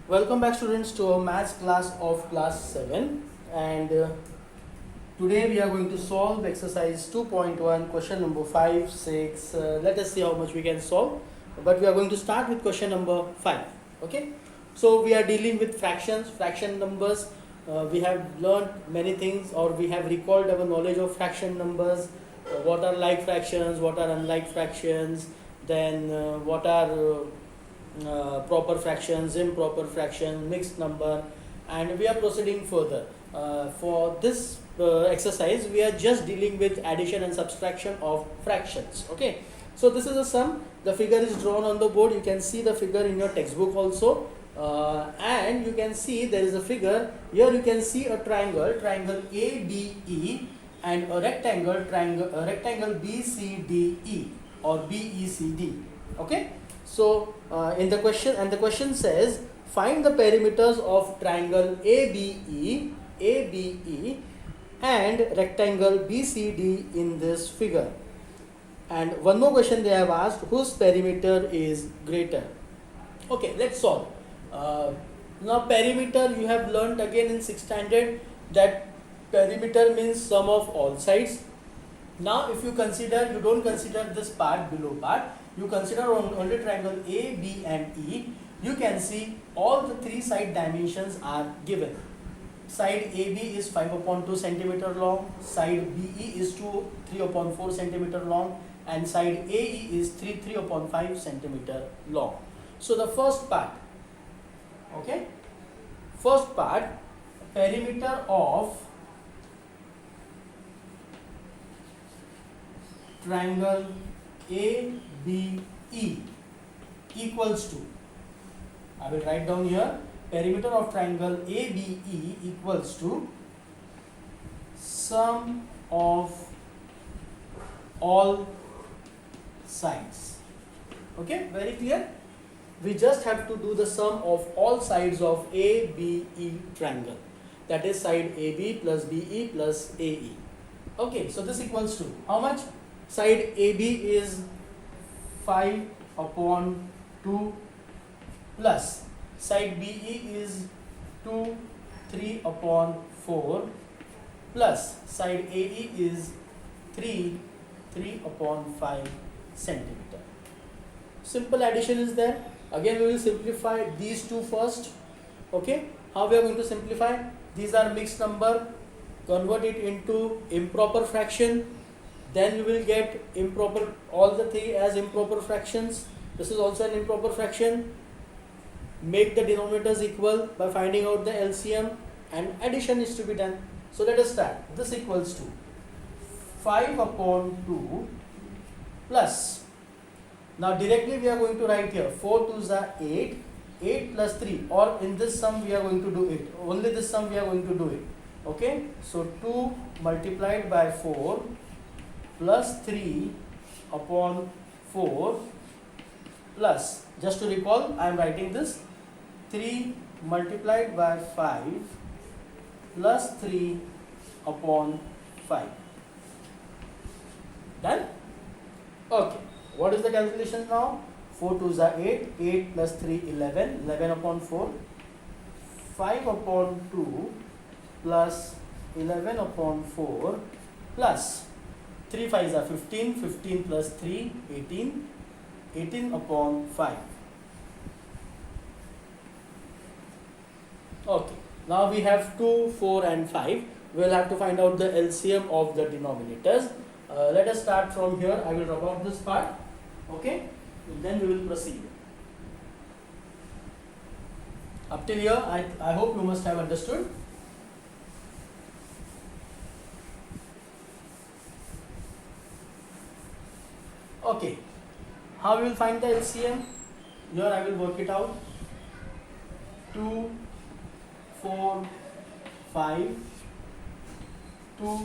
Welcome back students to our maths class of class 7 and today we are going to solve exercise 2.1 question number 5, 6. Let us see how much we can solve, but we are going to start with question number 5. Okay, so we are dealing with fraction numbers. We have learned many things, or we have recalled our knowledge of fraction numbers. What are like fractions, what are unlike fractions, then what are proper fractions, improper fraction, mixed number, and we are proceeding further. For this exercise we are just dealing with addition and subtraction of fractions. Okay, so this is a sum. The figure is drawn on the board. You can see the figure in your textbook also, and you can see there is a figure here. You can see a triangle ABE, and a rectangle BCDE or BECD. Okay, so in the question says find the perimeters of triangle ABE and rectangle BCD in this figure. And one more question they have asked, whose perimeter is greater? Okay, let's solve. Now perimeter you have learnt again in 6th standard that perimeter means sum of all sides. Now if you consider, you don't consider this part, below part, you consider only triangle A, B and E, you can see all the three side dimensions are given. Side AB is 5/2 centimeter long, side BE is 3/4 centimeter long, and side AE is 3/5 centimeter long. So the first part, okay, first part, perimeter of triangle ABE equals to, I will write down here, perimeter of triangle ABE equals to sum of all sides. Okay, very clear? We just have to do the sum of all sides of ABE triangle, that is side AB plus BE plus AE. Okay, so this equals to how much? Side AB is 5/2 plus side BE is 3/4 plus side AE is 3/5 centimeter. Simple addition is there. Again we will simplify these two first. Okay, how we are going to simplify? These are mixed number, convert it into improper fraction, then you will get improper, all the three as improper fractions. This is also an improper fraction. Make the denominators equal by finding out the LCM, and addition is to be done. So let us start. This equals to 5/2 plus, now directly we are going to write here 4 2s are 8, 8 plus 3, or in this sum we are going to do it, only this sum we are going to do it. Okay, so 2 multiplied by 4 plus 3/4 plus, just to recall I am writing this, 3 multiplied by 5 plus 3/5. Done? Okay, what is the calculation now? 4 2s are 8, 8 plus 3 11, 11/4, 5/2 plus 11/4 plus 3 5s are 15, 15 plus 3 18, 18/5. Okay, now we have 2, 4 and 5. We will have to find out the LCM of the denominators. Let us start from here. I will rub out this part. Okay, then we will proceed. Up till here I hope you must have understood. Okay, how we will find the LCM? Here I will work it out. 2, 4, 5, 2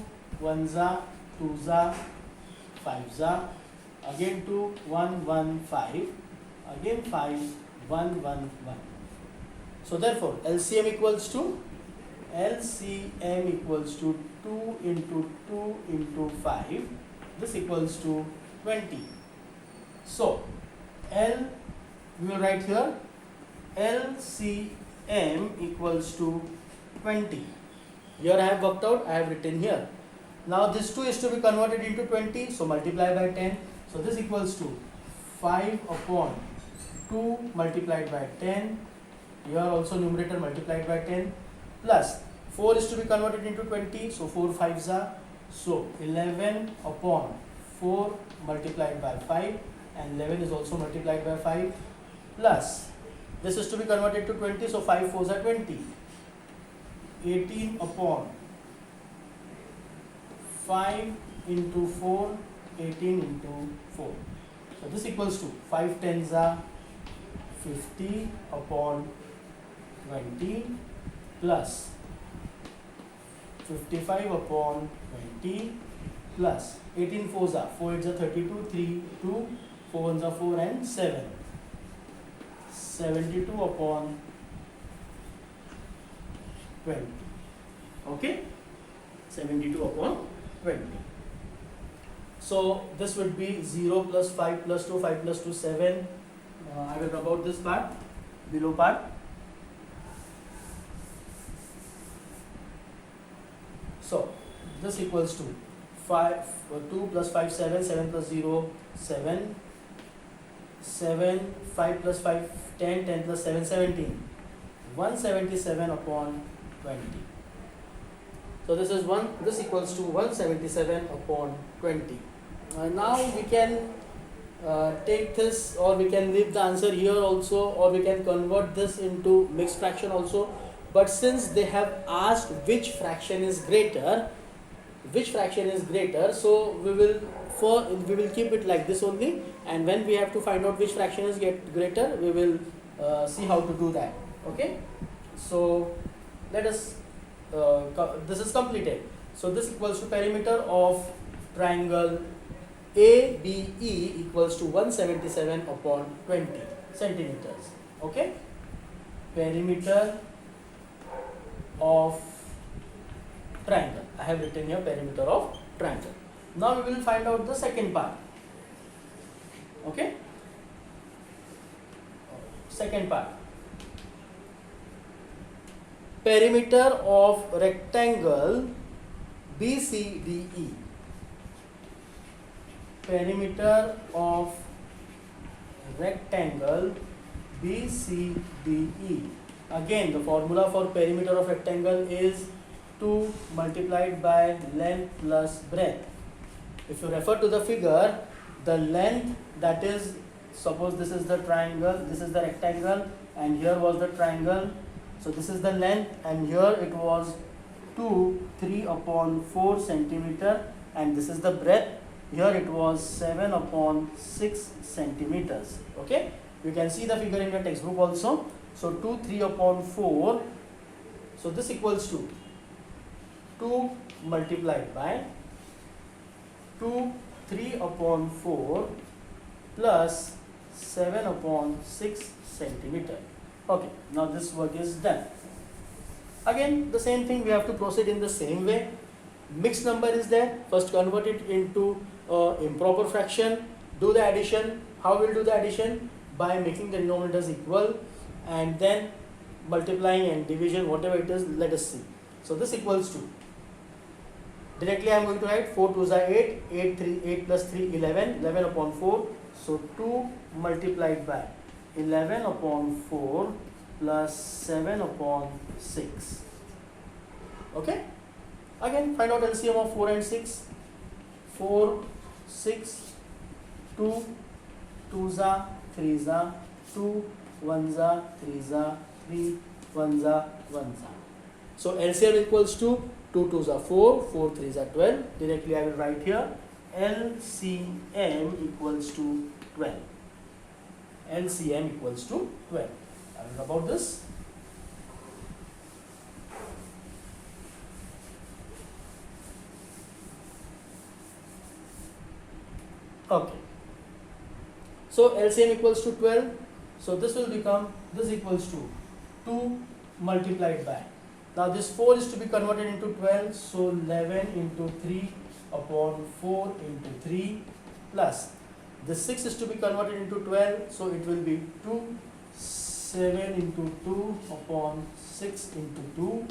1s are 2s are 5s are, again 2 1 1 5, again 5 1 1 1. So therefore LCM equals to 2 into 2 into 5. This equals to 20. So L, we will write here LCM m equals to 20. Here I have worked out, I have written here. Now this 2 is to be converted into 20, so multiply by 10. So this equals to 5 upon 2 multiplied by 10. Here also numerator multiplied by 10 plus 4 is to be converted into 20, so 4 5s are, so 11 upon 4 multiplied by 5, and 11 is also multiplied by 5, plus this is to be converted to 20, so 5 4s are 20, 18 upon 5 into 4, 18 into 4. So this equals to 5 10s are 50 upon 20 plus 55 upon 20 plus 18 4s are 4 8s are 32, 3 2, 4 1s are 4 and 7. 72 upon 20. Okay, 72 upon 20. So this would be 0 plus 5 plus 2, 5 plus 2 7. I will rub out this part, below part. So this equals to 2 plus 5 7, 7 plus 0 7, 7 5 plus 5 10, 10 plus 7 17, 177 upon 20. So this equals to 177 upon 20. Now we can take this, or we can leave the answer here also, or we can convert this into mixed fraction also. But since they have asked which fraction is greater, so we will keep it like this only, and when we have to find out which fraction is greater, we will see how to do that. Okay, so let us this is completed. So this equals to perimeter of triangle ABE equals to 177 upon 20 centimeters. Okay, perimeter of triangle. I have written here perimeter of triangle. Now we will find out the second part. Okay, second part. Perimeter of rectangle BCDE. Perimeter of rectangle BCDE. Again, the formula for perimeter of rectangle is 2 multiplied by length plus breadth. If you refer to the figure, the length, that is, suppose this is the triangle, this is the rectangle, and here was the triangle. So this is the length, and here it was 3 upon 4 centimeter, and this is the breadth. Here it was 7 upon 6 centimeters. Okay, you can see the figure in your textbook also. So 3 upon 4. So this equals to 2 multiplied by 3 upon 4 plus 7 upon 6 centimeter. Okay, now this work is done. Again, the same thing, we have to proceed in the same way. Mixed number is there. First convert it into improper fraction. Do the addition. How will do the addition? By making the denominators equal, and then multiplying and division, whatever it is, let us see. So this equals to, directly I am going to write 4 2s are 8, 8 plus 3 11, 11 upon 4. So 2 multiplied by 11 upon 4 plus 7 upon 6. Okay, again find out LCM of 4 and 6. 4 6, 2 2s are 3s are 2 1s are 3s are 3 1s are 1s are. So LCM equals to 2 2s are 4, 4 3s are 12. Directly I will write here LCM equals to 12. LCM equals to 12. I will rub out this. Okay. So LCM equals to 12. So this will become, this equals to 2 multiplied by, now this 4 is to be converted into 12, so 11 into 3 upon 4 into 3 plus this 6 is to be converted into 12, so it will be 2 6 7 into 2 upon 6 into 2.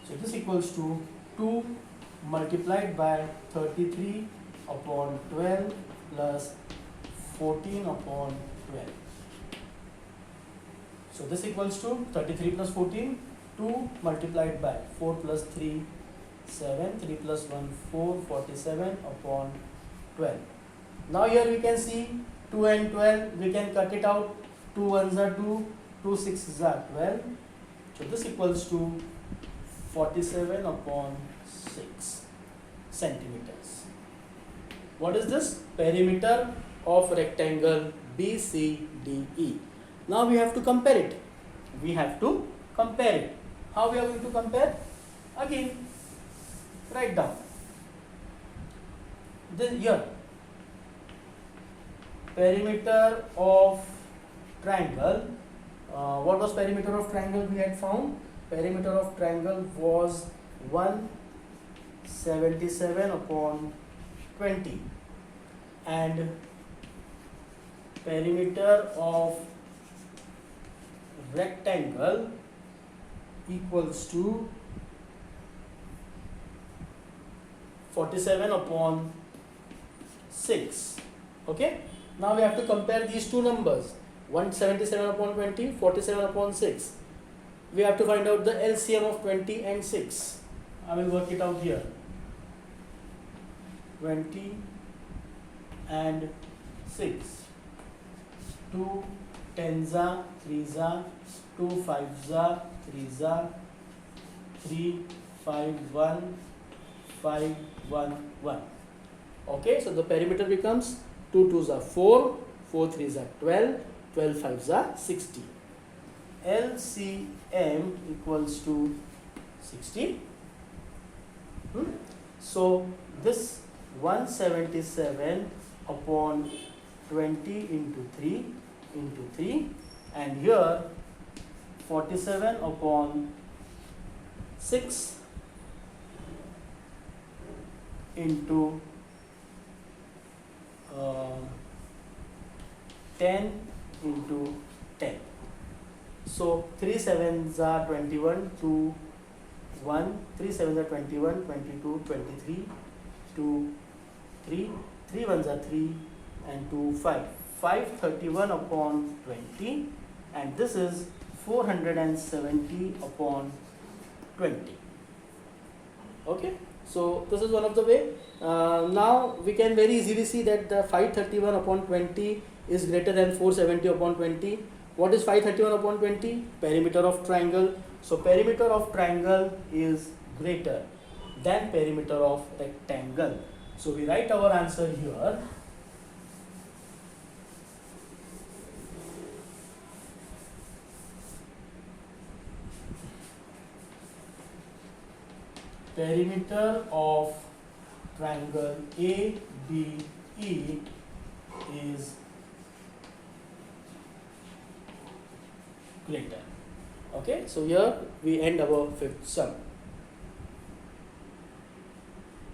So this equals to 2 multiplied by 33 upon 12 plus 14 upon 12. So this equals to 33 plus 14, 2 multiplied by 4 plus 3, 7, 3 plus 1, 4, 47 upon 12. Now here we can see 2 and 12, we can cut it out, 2 1s are 2, 2 6s are 12. So this equals to 47 upon 6 centimeters. What is this? Perimeter of rectangle BCDE. Now we have to compare it. How we are going to compare? Again, write down. Then here, perimeter of triangle. What was perimeter of triangle we had found? Perimeter of triangle was 177 upon 20, and perimeter of rectangle equals to 47 upon 6. Okay, now we have to compare these two numbers, 177 upon 20, 47 upon 6. We have to find out the LCM of 20 and 6. I will work it out here. 20 and 6. 2 10s are 3s are, 2 5s are 3s are, 3 5 1 5 1 1. Okay, so the perimeter becomes 2 2s are 4, 4 3s are 12, 12 5s are 60. LCM equals to 60. So this 177 upon 20 into 3 into 3, and here 47 upon 6 into 10 into 10. So 3 7s are 21, 2 1, 3 7s are 21, 22, 23, 2 3, 3 1s are 3, and 2 5. 531 upon 20, and this is 470 upon 20. Okay, so this is one of the way. Now we can very easily see that the 531 upon 20 is greater than 470 upon 20. What is 531 upon 20? Perimeter of triangle. So perimeter of triangle is greater than perimeter of rectangle. So we write our answer here. Perimeter of triangle ABE is greater. Okay, so here we end our fifth sum.